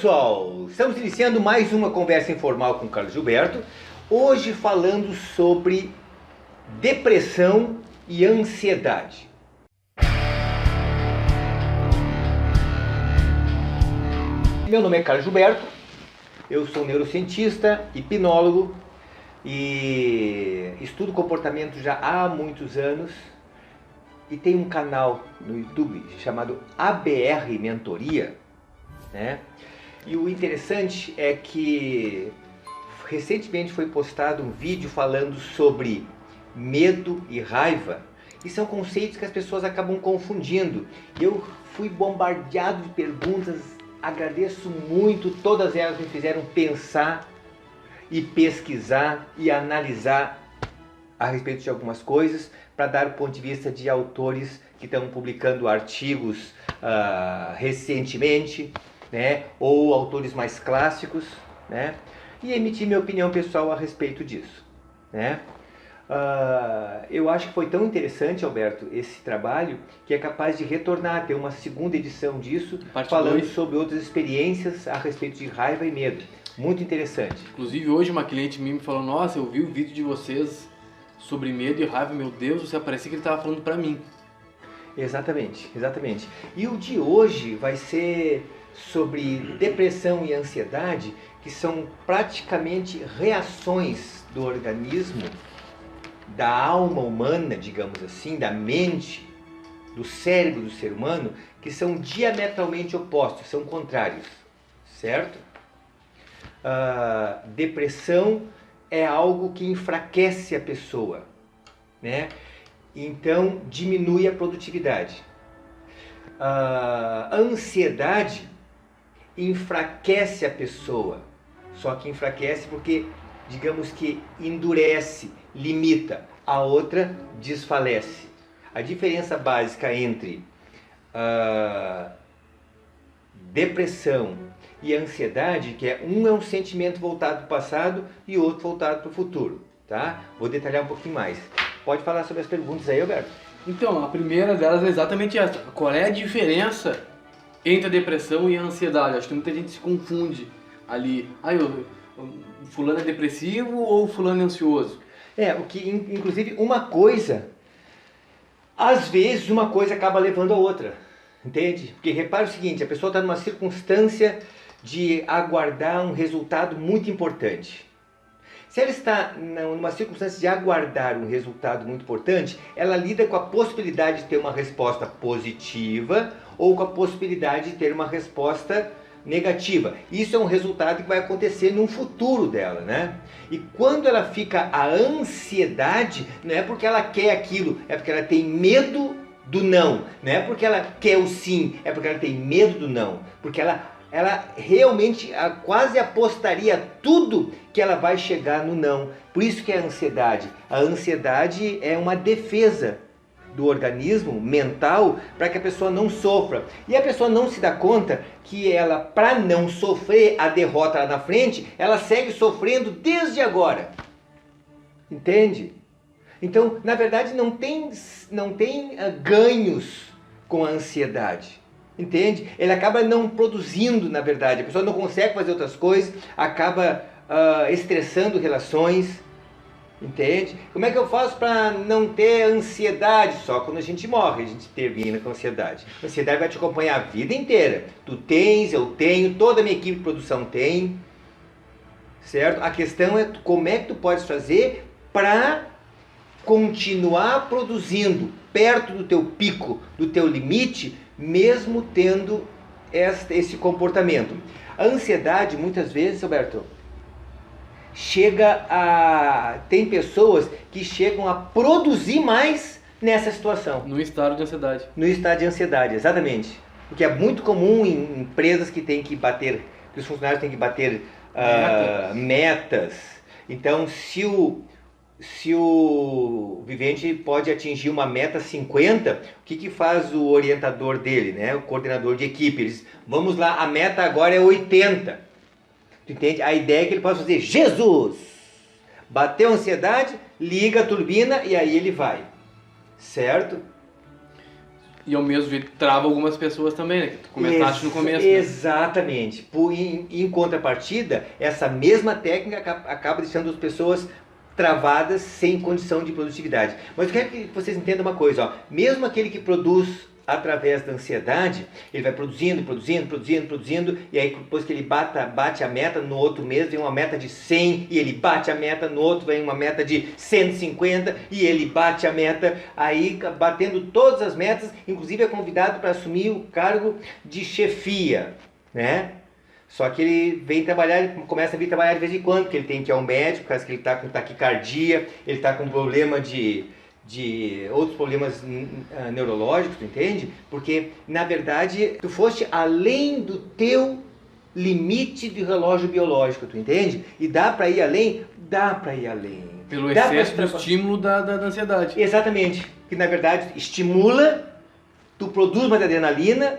pessoal, estamos iniciando mais uma conversa informal com o Carlos Gilberto, hoje falando sobre depressão e ansiedade. Meu nome é Carlos Gilberto, eu sou neurocientista, hipnólogo e estudo comportamento já há muitos anos e tenho um canal no YouTube chamado ABR Mentoria, né? E o interessante é que recentemente foi postado um vídeo falando sobre medo e raiva, e são conceitos que as pessoas acabam confundindo. Eu fui bombardeado de perguntas, agradeço muito, todas elas me fizeram pensar e pesquisar e analisar a respeito de algumas coisas, para dar o ponto de vista de autores que estão publicando artigos recentemente, né, ou autores mais clássicos, né, e emitir minha opinião pessoal a respeito disso, né. Eu acho que foi tão interessante, Alberto, esse trabalho, que é capaz de retornar, ter uma segunda edição disso, falando sobre outras experiências a respeito de raiva e medo. Muito interessante. Inclusive hoje uma cliente minha me falou, nossa, eu vi o vídeo de vocês sobre medo e raiva, meu Deus, você parecia que ele estava falando para mim. Exatamente, exatamente. E o de hoje vai ser sobre depressão e ansiedade, que são praticamente reações do organismo, da alma humana, digamos assim, da mente, do cérebro do ser humano, que são diametralmente opostos, são contrários, certo? Depressão é algo que enfraquece a pessoa, né? Então diminui a produtividade. A ansiedade enfraquece a pessoa, só que enfraquece porque, digamos que endurece, limita, a outra desfalece. A diferença básica entre depressão e ansiedade, que é um sentimento voltado para o passado e outro voltado para o futuro, tá? Vou detalhar um pouquinho mais. Pode falar sobre as perguntas aí, Alberto? Então, a primeira delas é exatamente essa. Qual é a diferença entre a depressão e a ansiedade? Acho que muita gente se confunde ali. O fulano é depressivo ou o fulano é ansioso? Inclusive, uma coisa, às vezes uma coisa acaba levando a outra, entende? Porque repara o seguinte, a pessoa está numa circunstância de aguardar um resultado muito importante. Se ela está numa circunstância de aguardar um resultado muito importante, ela lida com a possibilidade de ter uma resposta positiva ou com a possibilidade de ter uma resposta negativa. Isso é um resultado que vai acontecer no futuro dela, né? E quando ela fica a ansiedade, não é porque ela quer aquilo, é porque ela tem medo do não. Não é porque ela quer o sim, é porque ela tem medo do não. Porque ela realmente quase apostaria tudo que ela vai chegar no não. Por isso que é a ansiedade. A ansiedade é uma defesa do organismo mental para que a pessoa não sofra. E a pessoa não se dá conta que ela, para não sofrer a derrota lá na frente, ela segue sofrendo desde agora. Entende? Então, na verdade, não tem ganhos com a ansiedade. Entende? Ele acaba não produzindo, na verdade. A pessoa não consegue fazer outras coisas, acaba estressando relações. Entende? Como é que eu faço para não ter ansiedade? Só quando a gente morre, a gente termina com ansiedade. A ansiedade vai te acompanhar a vida inteira. Tu tens, eu tenho, toda a minha equipe de produção tem. Certo? A questão é como é que tu podes fazer para continuar produzindo perto do teu pico, do teu limite, mesmo tendo esse comportamento. A ansiedade, muitas vezes, Roberto, tem pessoas que chegam a produzir mais nessa situação. No estado de ansiedade. No estado de ansiedade, exatamente. O que é muito comum em empresas que que os funcionários têm que bater metas. Então, se o vivente pode atingir uma meta 50, o que faz o orientador dele, né? O coordenador de equipe? Eles, vamos lá, a meta agora é 80. Tu entende? A ideia é que ele possa fazer Jesus! Bateu a ansiedade, liga a turbina e aí ele vai. Certo? E ao mesmo jeito trava algumas pessoas também, né? Que tu comentaste no começo. Né? Exatamente. Em contrapartida, essa mesma técnica acaba deixando as pessoas travadas sem condição de produtividade. Mas eu quero que vocês entendam uma coisa, ó. Mesmo aquele que produz através da ansiedade, ele vai produzindo, e aí depois que ele bate a meta, no outro mês vem uma meta de 100, e ele bate a meta, no outro vem uma meta de 150, e ele bate a meta, aí batendo todas as metas, inclusive é convidado para assumir o cargo de chefia, né? Só que ele vem trabalhar, ele começa a vir trabalhar de vez em quando, porque ele tem que ir ao médico, por causa que ele está com taquicardia, ele está com problema de outros problemas neurológicos, tu entende? Porque, na verdade, tu foste além do teu limite de relógio biológico, tu entende? E dá para ir além? Dá para ir além. Pelo excesso do estímulo da ansiedade. Exatamente. Que, na verdade, estimula, tu produz mais adrenalina,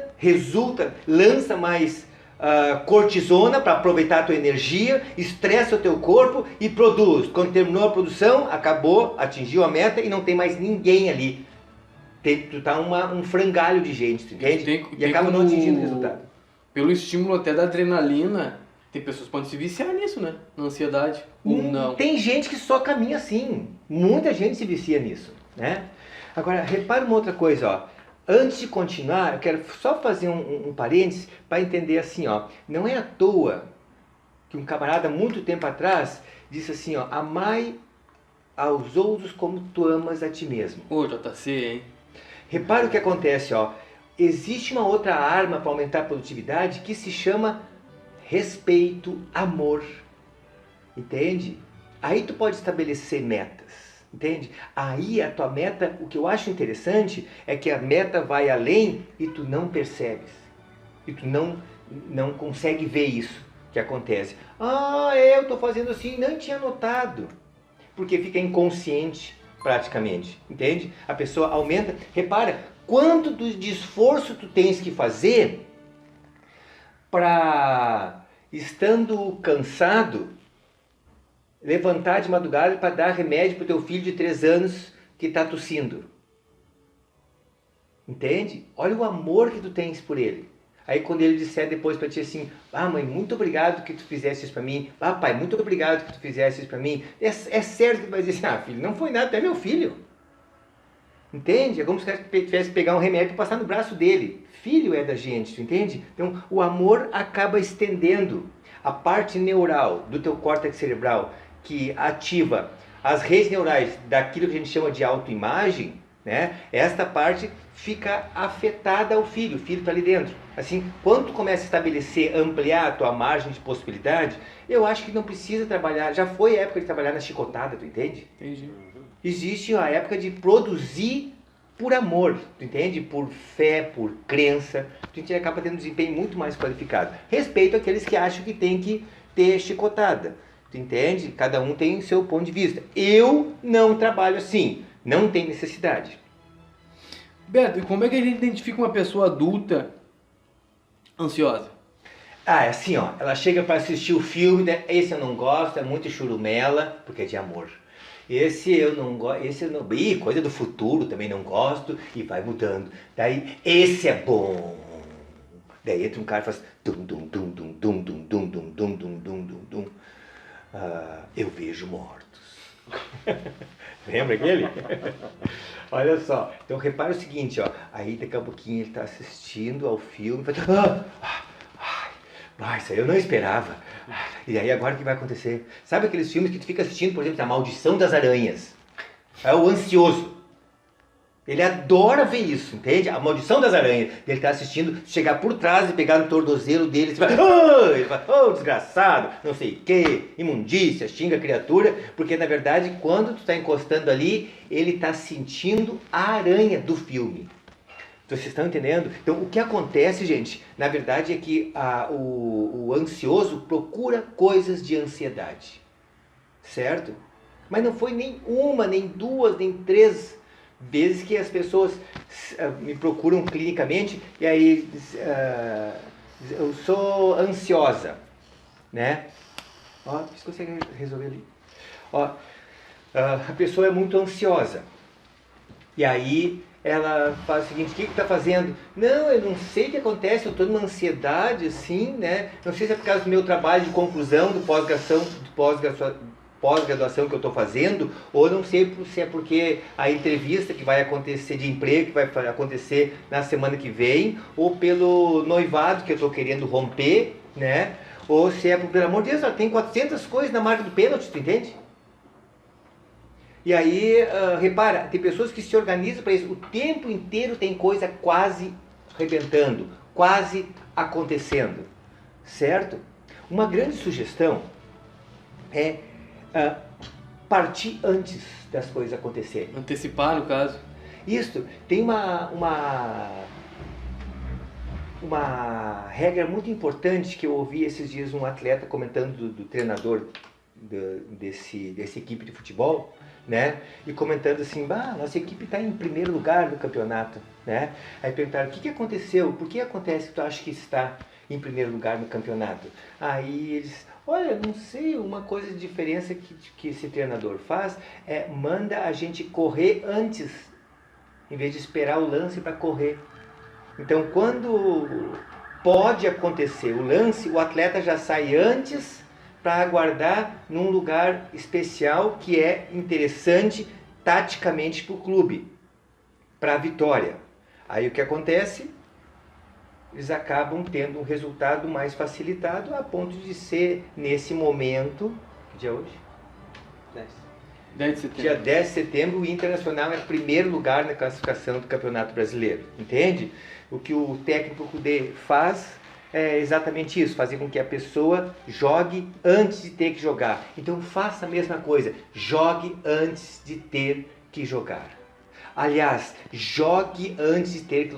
lança mais cortisona para aproveitar a tua energia, estressa o teu corpo e produz. Quando terminou a produção, acabou, atingiu a meta e não tem mais ninguém ali. Tu tá um frangalho de gente, tu entende? E acaba não atingindo o resultado. Pelo estímulo até da adrenalina, tem pessoas que podem se viciar nisso, né? Na ansiedade. Ou não. Tem gente que só caminha assim. Muita gente se vicia nisso, né? Agora, repara uma outra coisa, ó. Antes de continuar, eu quero só fazer um parênteses para entender assim, ó. Não é à toa que um camarada, muito tempo atrás, disse assim, ó. Amai aos outros como tu amas a ti mesmo. Ô, JC, hein? Repara o que acontece, ó. Existe uma outra arma para aumentar a produtividade que se chama respeito, amor. Entende? Aí tu pode estabelecer metas. Entende? Aí a tua meta, o que eu acho interessante é que a meta vai além e tu não percebes. E tu não consegue ver isso que acontece. Eu estou fazendo assim, não tinha notado. Porque fica inconsciente praticamente. Entende? A pessoa aumenta. Repara, quanto de esforço tu tens que fazer para, estando cansado, levantar de madrugada para dar remédio para o teu filho de 3 anos que está tossindo. Entende? Olha o amor que tu tens por ele. Aí quando ele disser depois para ti assim, mãe, muito obrigado que tu fizesse isso para mim. Pai, muito obrigado que tu fizesse isso para mim. É certo que tu vai dizer assim, filho, não foi nada, tu é meu filho. Entende? É como se tivesse que pegar um remédio e passar no braço dele. Filho é da gente, tu entende? Então o amor acaba estendendo a parte neural do teu córtex cerebral que ativa as redes neurais daquilo que a gente chama de autoimagem, né? Esta parte fica afetada ao filho, o filho está ali dentro. Assim, quando tu começa a estabelecer, ampliar a tua margem de possibilidade, eu acho que não precisa trabalhar, já foi a época de trabalhar na chicotada, tu entende? Entendi. Existe a época de produzir por amor, tu entende? Por fé, por crença, a gente acaba tendo um desempenho muito mais qualificado. Respeito àqueles que acham que tem que ter chicotada. Tu entende? Cada um tem o seu ponto de vista. Eu não trabalho assim. Não tem necessidade. Beto, e como é que a gente identifica uma pessoa adulta ansiosa? É assim, ó. Ela chega para assistir o filme, né? Esse eu não gosto, é muito churumela, porque é de amor. Esse eu não gosto, coisa do futuro, também não gosto, e vai mudando. Daí, esse é bom. Daí entra um cara e faz dum dum dum dum dum dum dum dum dum dum dum dum dum. Eu vejo mortos. Lembra aquele? Olha só. Então repara o seguinte, ó. Aí daqui a pouquinho ele está assistindo ao filme e fala, isso aí eu não esperava. E aí agora o que vai acontecer? Sabe aqueles filmes que tu fica assistindo, por exemplo, A Maldição das Aranhas? É o ansioso. Ele adora ver isso, entende? A Maldição das Aranhas. Ele está assistindo, chegar por trás e pegar no tornozelo dele. Ele fala, desgraçado, não sei o que, imundícia, xinga a criatura. Porque na verdade, quando tu está encostando ali, ele está sentindo a aranha do filme. Vocês estão entendendo? Então o que acontece, gente, na verdade é que o ansioso procura coisas de ansiedade. Certo? Mas não foi nem uma, nem duas, nem 3 vezes que as pessoas me procuram clinicamente e aí eu sou ansiosa, né? Ó, você consegue resolver ali? Ó, a pessoa é muito ansiosa e aí ela faz o seguinte: o que está fazendo? Não, eu não sei o que acontece, eu estou numa ansiedade assim, né? Não sei se é por causa do meu trabalho de conclusão, do pós-graduação que eu estou fazendo, ou não sei se é porque a entrevista que vai acontecer de emprego, que vai acontecer na semana que vem, ou pelo noivado que eu estou querendo romper, né? Ou se é, pelo amor de Deus, tem 400 coisas na marca do pênalti, tu entende? E aí, repara, tem pessoas que se organizam para isso. O tempo inteiro tem coisa quase arrebentando, quase acontecendo, certo? Uma grande sugestão é partir antes das coisas acontecerem. Antecipar, no caso. Isso, tem uma regra muito importante que eu ouvi esses dias um atleta comentando do treinador dessa equipe de futebol, né? E comentando assim: nossa equipe está em primeiro lugar no campeonato, né? Aí perguntaram: o que aconteceu? Por que acontece que tu acha que está em primeiro lugar no campeonato? Aí eles: olha, não sei, uma coisa de diferença que esse treinador faz é manda a gente correr antes, em vez de esperar o lance para correr. Então, quando pode acontecer o lance, o atleta já sai antes para aguardar num lugar especial que é interessante taticamente para o clube, para a vitória. Aí o que acontece? Eles acabam tendo um resultado mais facilitado, a ponto de ser, nesse momento, que dia é hoje? 10 de setembro. Dia 10 de setembro, o Internacional é primeiro lugar na classificação do Campeonato Brasileiro, entende? O que o técnico faz é exatamente isso, fazer com que a pessoa jogue antes de ter que jogar. Então faça a mesma coisa, jogue antes de ter que jogar. Aliás, jogue antes de ter que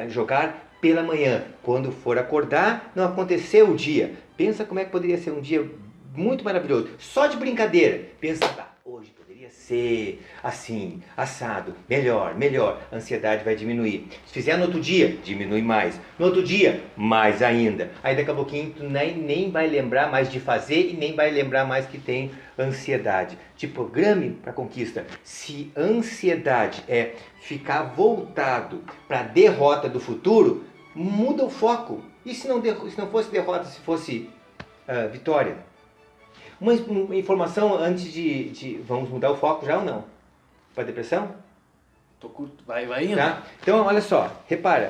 jogar pela manhã. Quando for acordar, não aconteceu o dia. Pensa como é que poderia ser um dia muito maravilhoso. Só de brincadeira. Pensa: hoje poderia ser assim, assado, melhor. A ansiedade vai diminuir. Se fizer no outro dia, diminui mais. No outro dia, mais ainda. Aí daqui a pouquinho tu nem vai lembrar mais de fazer e nem vai lembrar mais que tem ansiedade. Te programe para a conquista. Se ansiedade é ficar voltado para a derrota do futuro, muda o foco. E se não fosse derrota, se fosse vitória? Uma informação antes de... Vamos mudar o foco já ou não? Para depressão? Tô curto. Vai indo. Tá? Então, olha só. Repara.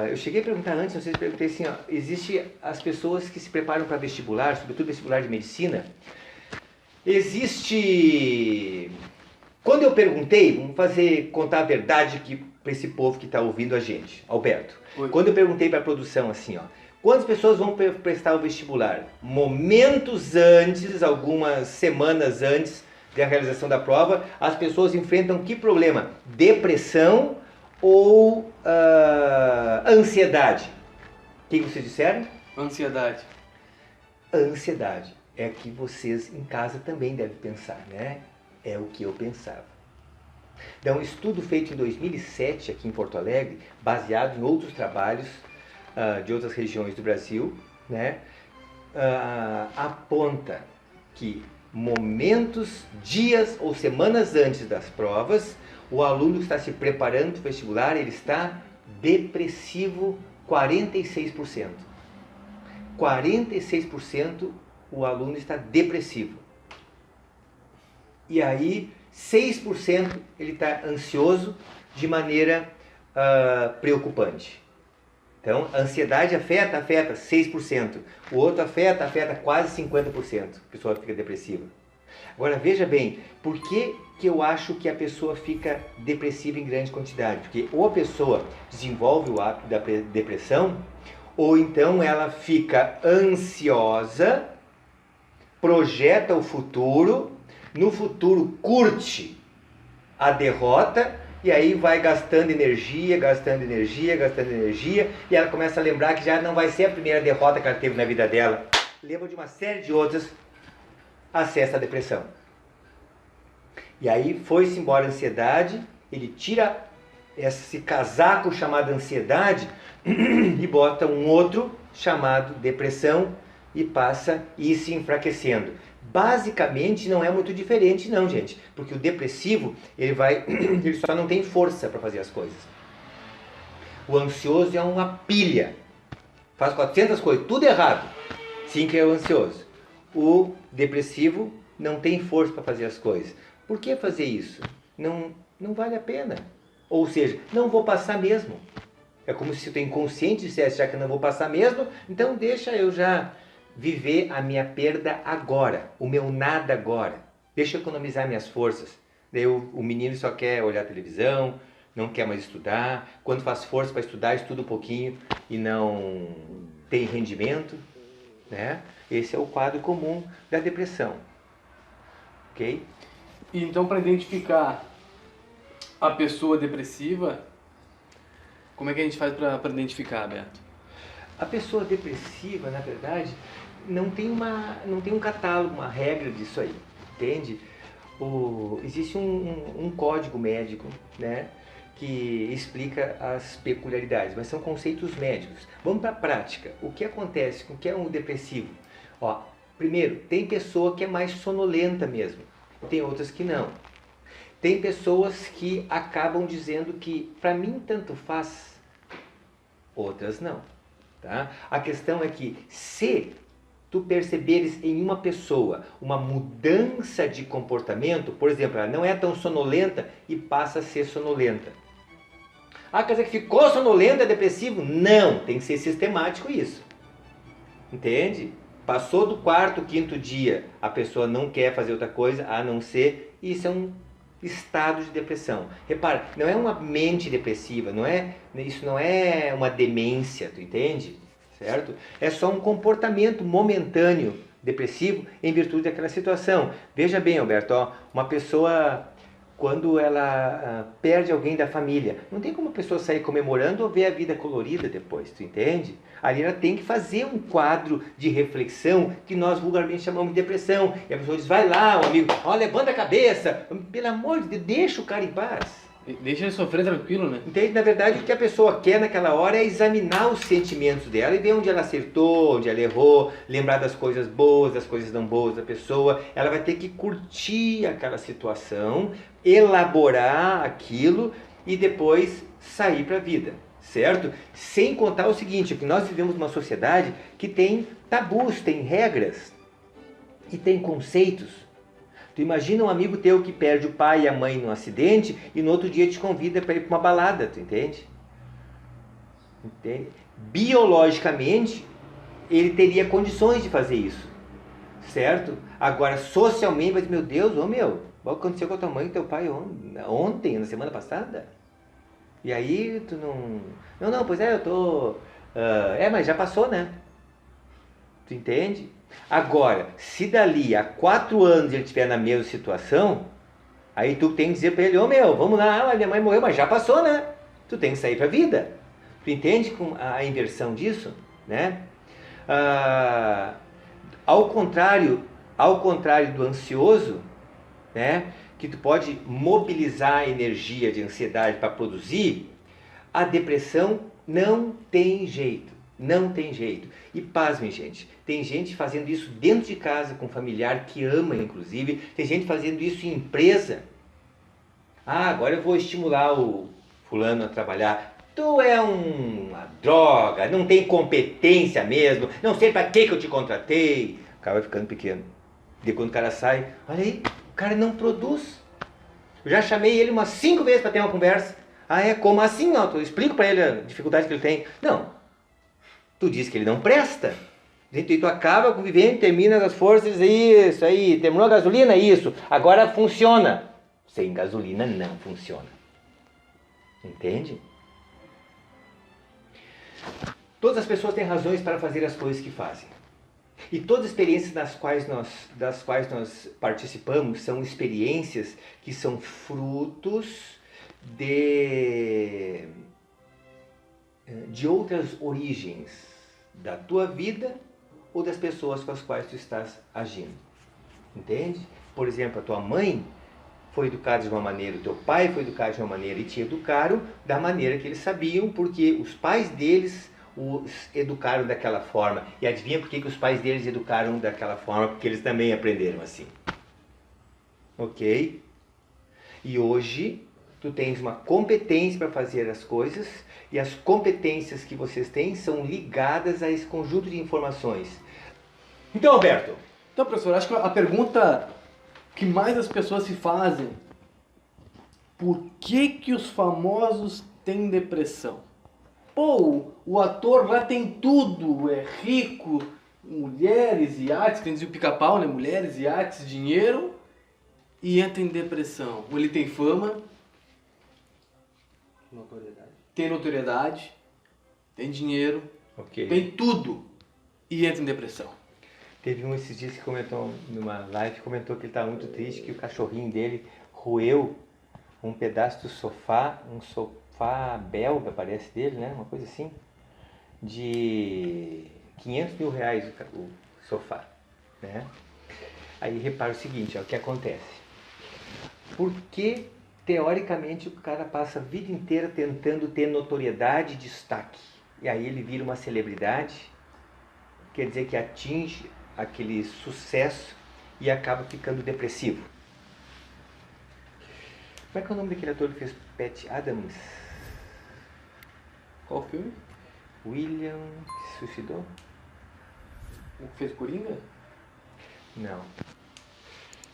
Eu cheguei a perguntar antes, não sei se perguntei assim, existe as pessoas que se preparam para vestibular, sobretudo vestibular de medicina. Existe... Quando eu perguntei, vamos contar a verdade aqui para esse povo que está ouvindo a gente. Alberto. Oi. Quando eu perguntei para a produção assim, quantas pessoas vão prestar o vestibular? Momentos antes, algumas semanas antes da realização da prova, as pessoas enfrentam que problema? Depressão ou ansiedade? O que vocês disseram? Ansiedade. Ansiedade. É que vocês em casa também devem pensar, né? É o que eu pensava. Então, um estudo feito em 2007 aqui em Porto Alegre, baseado em outros trabalhos de outras regiões do Brasil, né, aponta que momentos, dias ou semanas antes das provas, o aluno que está se preparando para o vestibular, ele está depressivo 46%. 46% o aluno está depressivo. E aí, 6% ele está ansioso de maneira preocupante. Então, a ansiedade afeta 6%. O outro afeta quase 50%. A pessoa fica depressiva. Agora, veja bem, por que eu acho que a pessoa fica depressiva em grande quantidade? Porque ou a pessoa desenvolve o hábito da depressão, ou então ela fica ansiosa, projeta o futuro, no futuro curte a derrota, e aí vai gastando energia, e ela começa a lembrar que já não vai ser a primeira derrota que ela teve na vida dela. Lembra de uma série de outras, acessa a depressão. E aí foi-se embora a ansiedade, ele tira esse casaco chamado ansiedade e bota um outro chamado depressão e passa a ir se enfraquecendo. Basicamente não é muito diferente não, gente, porque o depressivo, ele só não tem força para fazer as coisas. O ansioso é uma pilha, faz 400 coisas, tudo errado, sim que é o ansioso. O depressivo não tem força para fazer as coisas. Por que fazer isso? Não vale a pena. Ou seja, não vou passar mesmo. É como se o teu inconsciente dissesse, já que eu não vou passar mesmo, então deixa eu já viver a minha perda agora, o meu nada agora. Deixa eu economizar minhas forças. Daí o menino só quer olhar televisão, não quer mais estudar. Quando faz força para estudar, estuda um pouquinho e não tem rendimento, né? Esse é o quadro comum da depressão. Ok? Então, para identificar a pessoa depressiva, como é que a gente faz para identificar, Beto? A pessoa depressiva, na verdade, não tem um catálogo, uma regra disso aí, entende? Existe um código médico, né, que explica as peculiaridades, mas são conceitos médicos. Vamos para a prática. O que acontece com o que é um depressivo? Ó, primeiro, tem pessoa que é mais sonolenta mesmo, tem outras que não. Tem pessoas que acabam dizendo que para mim tanto faz, outras não. Tá? A questão é que se tu perceberes em uma pessoa uma mudança de comportamento, por exemplo, ela não é tão sonolenta e passa a ser sonolenta. Ah, quer dizer que ficou sonolenta, é depressivo? Não, tem que ser sistemático isso. Entende? Passou do quarto, quinto dia, a pessoa não quer fazer outra coisa a não ser, isso é um estado de depressão. Repara, não é uma mente depressiva, isso não é uma demência, tu entende? Certo? É só um comportamento momentâneo depressivo em virtude daquela situação. Veja bem, Alberto, ó, uma pessoa, quando ela perde alguém da família, não tem como a pessoa sair comemorando ou ver a vida colorida depois, tu entende? Ali ela tem que fazer um quadro de reflexão que nós vulgarmente chamamos de depressão. E a pessoa diz, vai lá, o amigo, ó, levanta a cabeça, pelo amor de Deus, deixa o cara em paz. Deixa ele sofrer tranquilo, né? Entende? Na verdade, o que a pessoa quer naquela hora é examinar os sentimentos dela e ver onde ela acertou, onde ela errou, lembrar das coisas boas, das coisas não boas da pessoa. Ela vai ter que curtir aquela situação, elaborar aquilo e depois sair para a vida, certo? Sem contar o seguinte, que nós vivemos numa sociedade que tem tabus, tem regras e tem conceitos. Tu imagina um amigo teu que perde o pai e a mãe num acidente e no outro dia te convida para ir para uma balada, tu entende? Entende? Biologicamente, ele teria condições de fazer isso, certo? Agora, socialmente, vai dizer, meu Deus, o que aconteceu com a tua mãe e teu pai ontem, na semana passada? E aí, tu não... Não, pois é, eu tô... mas já passou, né? Tu entende? Agora, se dali a 4 anos ele estiver na mesma situação, aí tu tem que dizer para ele, vamos lá, minha mãe morreu, mas já passou, né? Tu tem que sair para a vida. Tu entende com a inversão disso, né? Ao contrário do ansioso, né, que tu pode mobilizar a energia de ansiedade para produzir, a depressão não tem jeito. Não tem jeito. E pasmem, gente, tem gente fazendo isso dentro de casa, com familiar que ama, inclusive. Tem gente fazendo isso em empresa. Ah, agora eu vou estimular o fulano a trabalhar. Tu é uma droga, não tem competência mesmo, não sei para que eu te contratei. O cara vai ficando pequeno. E quando o cara sai, olha aí, o cara não produz. Eu já chamei ele umas 5 vezes para ter uma conversa. Ah, como assim? Não, eu explico para ele a dificuldade que ele tem. Não. Tu diz que ele não presta. E tu acaba convivendo, termina as forças, isso aí, terminou a gasolina, isso. Agora funciona. Sem gasolina não funciona. Entende? Todas as pessoas têm razões para fazer as coisas que fazem. E todas as experiências das quais nós participamos são experiências que são frutos de outras origens da tua vida ou das pessoas com as quais tu estás agindo. Entende? Por exemplo, a tua mãe foi educada de uma maneira, o teu pai foi educado de uma maneira e te educaram da maneira que eles sabiam, porque os pais deles os educaram daquela forma. E adivinha por que os pais deles educaram daquela forma? Porque eles também aprenderam assim. Ok? E hoje tu tens uma competência para fazer as coisas e as competências que vocês têm são ligadas a esse conjunto de informações. Então, Alberto. Então, professor, acho que a pergunta que mais as pessoas se fazem: por que os famosos têm depressão? Pô, o ator lá tem tudo, é rico, mulheres, iates, quem dizia o Pica-Pau, né? Mulheres, iates, dinheiro, e entra em depressão. Ele tem fama, tem notoriedade, tem dinheiro, Ok. tem tudo, e entra em depressão. Teve um esses dias que comentou numa live, comentou que ele estava muito triste, que o cachorrinho dele roeu um pedaço do sofá, um sofá belga, parece dele, né? Uma coisa assim, de 500 mil reais o sofá, né? Aí repara o seguinte, ó, o que acontece. Por que, teoricamente, o cara passa a vida inteira tentando ter notoriedade e destaque? E aí ele vira uma celebridade, quer dizer que atinge aquele sucesso e acaba ficando depressivo. Como é que é o nome daquele ator que fez Patch Adams? Qual filme? William, que se suicidou? O que fez Coringa? Não.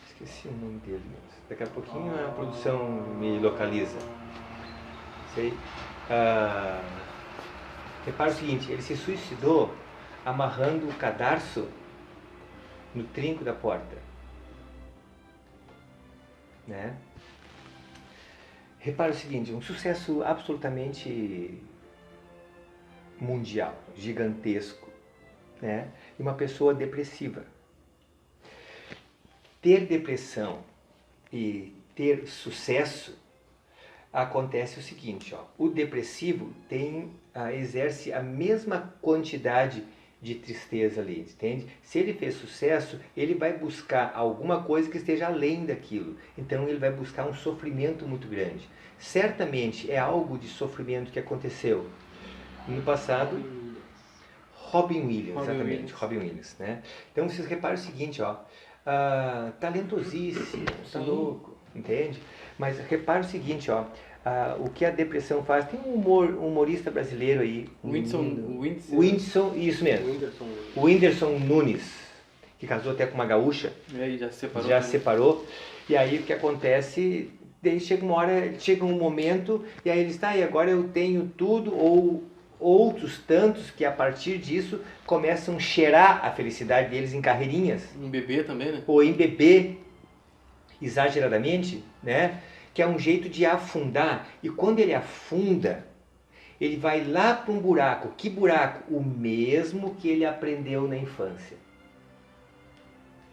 Esqueci o nome dele. Daqui a pouquinho a produção me localiza. Sei. Repara o seguinte, ele se suicidou amarrando o cadarço no trinco da porta. Né? Repara o seguinte, um sucesso absolutamente mundial, gigantesco, né? E uma pessoa depressiva. Ter depressão e ter sucesso, acontece o seguinte, ó, o depressivo exerce a mesma quantidade de tristeza ali, entende? Se ele fez sucesso, ele vai buscar alguma coisa que esteja além daquilo. Então ele vai buscar um sofrimento muito grande. Certamente é algo de sofrimento que aconteceu no passado. Robin Williams, exatamente, Robin Williams, né? Então vocês reparam o seguinte, ó, talentosíssimo, tá louco, entende? Mas repara o seguinte, ó, o que a depressão faz. Tem um humorista brasileiro aí, Whindersson, isso mesmo, o Whindersson Nunes, que casou até com uma gaúcha, já se separou, e aí o que acontece, daí chega uma hora, chega um momento, e aí ele está, e agora eu tenho tudo, ou outros tantos que a partir disso começam a cheirar a felicidade deles em carreirinhas. Em bebê também, né? Ou em beber exageradamente, né? Que é um jeito de afundar. E quando ele afunda, ele vai lá para um buraco. Que buraco? O mesmo que ele aprendeu na infância.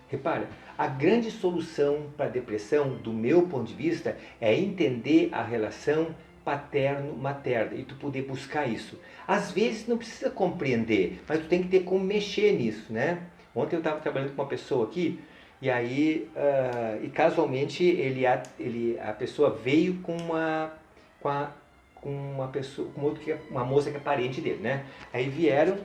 Repara, a grande solução para a depressão, do meu ponto de vista, é entender a relação paterno-materna e tu poder buscar isso. Às vezes não precisa compreender, mas tu tem que ter como mexer nisso, né? Ontem eu estava trabalhando com uma pessoa aqui, e aí, e casualmente, a pessoa veio com uma moça que é parente dele, né? Aí vieram,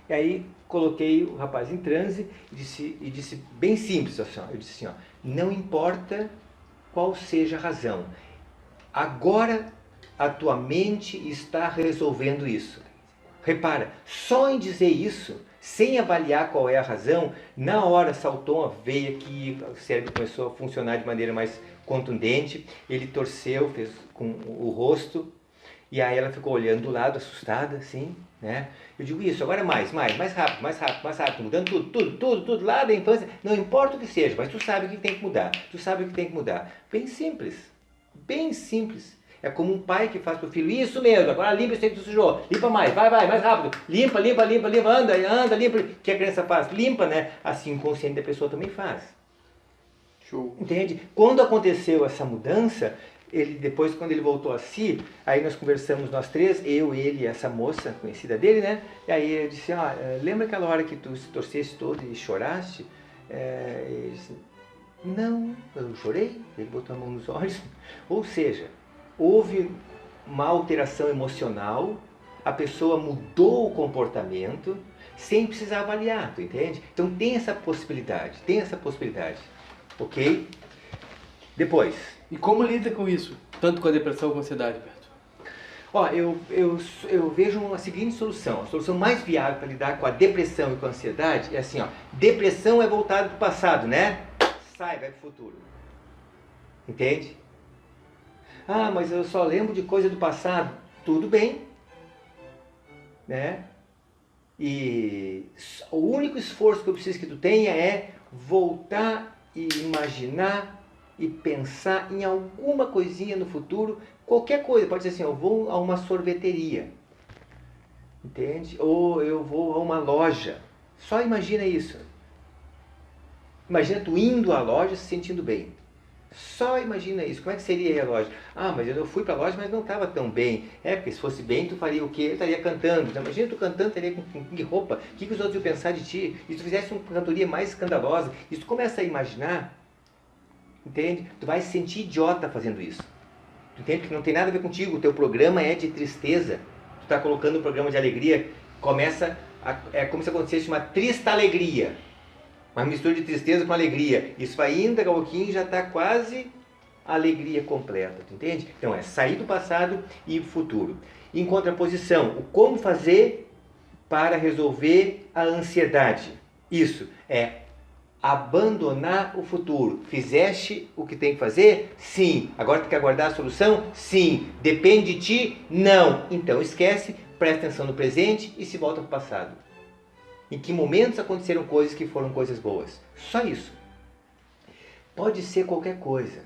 e aí coloquei o rapaz em transe e disse bem simples assim, ó, eu disse assim, ó, não importa qual seja a razão, agora a tua mente está resolvendo isso. Repara, só em dizer isso, sem avaliar qual é a razão, na hora saltou uma veia que o cérebro começou a funcionar de maneira mais contundente, ele torceu, fez com o rosto, e aí ela ficou olhando do lado, assustada, assim, né? Eu digo isso, agora mais rápido, mudando tudo, lá da infância, não importa o que seja, mas tu sabe o que tem que mudar, bem simples. Bem simples. É como um pai que faz para o filho, isso mesmo, agora limpa isso aí que tu sujou, limpa mais, vai, mais rápido, limpa, anda, limpa. O que a criança faz? Limpa, né? Assim o inconsciente da pessoa também faz. Show. Entende? Quando aconteceu essa mudança, depois quando ele voltou a si, aí nós conversamos nós três, eu, ele e essa moça conhecida dele, né? E aí eu disse, lembra aquela hora que tu se torcesse todo e choraste? Ele disse, não, eu chorei, ele botou a mão nos olhos. Ou seja, houve uma alteração emocional a pessoa mudou o comportamento sem precisar avaliar, tu entende? Então tem essa possibilidade, ok? Depois. E como lida com isso? Tanto com a depressão como a ansiedade, Beto? Ó, eu vejo uma seguinte solução. A solução mais viável para lidar com a depressão e com a ansiedade é assim, ó. Depressão é voltada para o passado, né? Sai, vai para o futuro. Entende? Ah, mas eu só lembro de coisa do passado. Tudo bem. Né? E o único esforço que eu preciso que tu tenha é voltar e imaginar e pensar em alguma coisinha no futuro, qualquer coisa, pode ser assim, eu vou a uma sorveteria, entende? Ou eu vou a uma loja, só imagina isso. Imagina tu indo à loja se sentindo bem. Só imagina isso. Como é que seria aí a loja? Ah, mas eu fui para a loja, mas não estava tão bem. É, porque se fosse bem, tu faria o quê? Eu estaria cantando. Então, imagina tu cantando, estaria com que roupa? O que os outros iam pensar de ti? E se tu fizesse uma cantoria mais escandalosa? E se tu começa a imaginar, entende? Tu vai se sentir idiota fazendo isso. Tu entende? Que não tem nada a ver contigo. O teu programa é de tristeza. Tu está colocando um programa de alegria. É como se acontecesse uma trista alegria. Uma mistura de tristeza com alegria. Isso vai indo, daqui a pouquinho já está quase a alegria completa. Tu entende? Então é sair do passado e futuro. Em contraposição, o como fazer para resolver a ansiedade. Isso é abandonar o futuro. Fizeste o que tem que fazer? Sim. Agora tu quer aguardar a solução? Sim. Depende de ti? Não. Então esquece, presta atenção no presente e se volta para o passado. Em que momentos aconteceram coisas que foram coisas boas? Só isso. Pode ser qualquer coisa.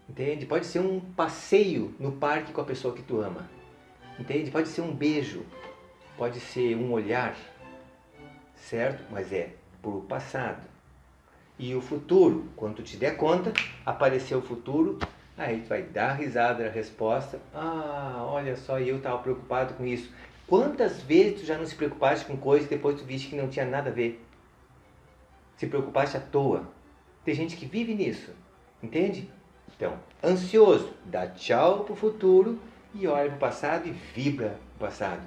Entende? Pode ser um passeio no parque com a pessoa que tu ama. Entende? Pode ser um beijo. Pode ser um olhar. Certo? Mas é pro passado. E o futuro, quando tu te der conta, apareceu o futuro, aí tu vai dar risada da resposta. Ah, olha só, eu estava preocupado com isso. Quantas vezes tu já não se preocupaste com coisas e depois tu viste que não tinha nada a ver? Se preocupaste à toa. Tem gente que vive nisso, entende? Então, ansioso, dá tchau pro futuro e olha pro passado e vibra pro passado.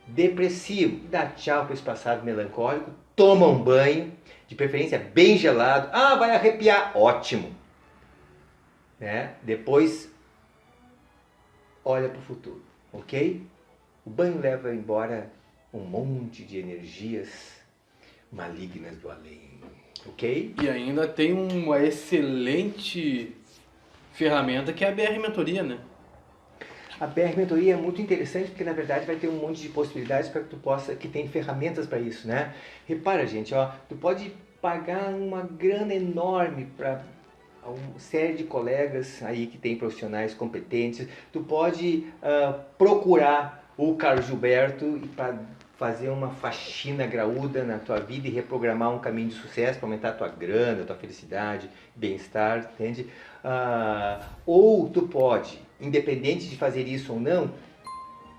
Depressivo, dá tchau para esse passado melancólico, toma um banho, de preferência bem gelado. Ah, vai arrepiar, ótimo. Né? Depois, olha para o futuro, ok? O banho leva embora um monte de energias malignas do além, ok? E ainda tem uma excelente ferramenta que é a BR Mentoria, né? A BR Mentoria é muito interessante porque na verdade vai ter um monte de possibilidades para que tu possa, que tem ferramentas para isso, né? Repara, gente, ó, tu pode pagar uma grana enorme para uma série de colegas aí que tem profissionais competentes. Tu pode procurar o Carlos Gilberto para fazer uma faxina graúda na tua vida e reprogramar um caminho de sucesso para aumentar a tua grana, a tua felicidade, bem-estar, entende? Ou tu pode, independente de fazer isso ou não,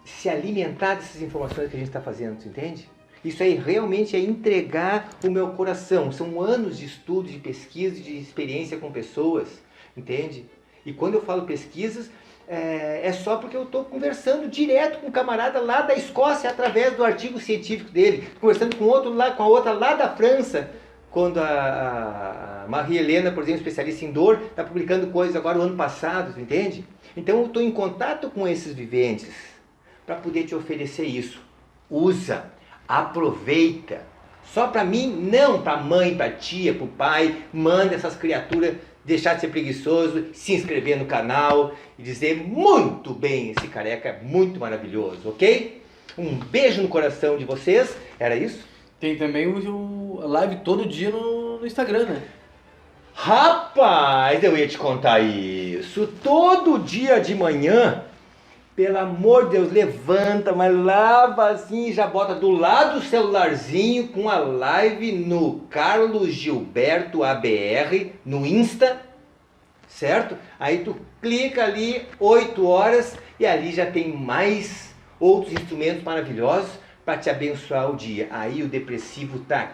se alimentar dessas informações que a gente está fazendo, tu entende? Isso aí realmente é entregar o meu coração. São anos de estudo, de pesquisa, de experiência com pessoas, entende? E quando eu falo pesquisas, é só porque eu estou conversando direto com um camarada lá da Escócia, através do artigo científico dele, conversando com outro lá, com a outra lá da França, quando a Maria Helena, por exemplo, especialista em dor, está publicando coisas agora o ano passado, tu entende? Então eu estou em contato com esses viventes para poder te oferecer isso. Usa, aproveita. Só para mim, não para a mãe, para a tia, para o pai. Manda essas criaturas deixar de ser preguiçoso, se inscrever no canal e dizer muito bem, esse careca é muito maravilhoso, ok? Um beijo no coração de vocês. Era isso? Tem também a live todo dia no Instagram, né? Rapaz, eu ia te contar isso. Todo dia de manhã, pelo amor de Deus, levanta, mas lava assim, já bota do lado do celularzinho com a live no Carlos Gilberto ABR, no Insta, certo? Aí tu clica ali, 8 horas, e ali já tem mais outros instrumentos maravilhosos para te abençoar o dia. Aí o depressivo tá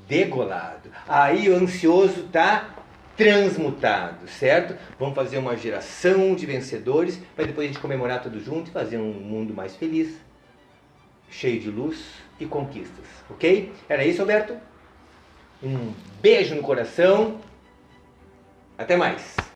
degolado. Aí o ansioso tá transmutados, certo? Vamos fazer uma geração de vencedores para depois a gente comemorar tudo junto e fazer um mundo mais feliz, cheio de luz e conquistas, ok? Era isso, Alberto? Um beijo no coração. Até mais.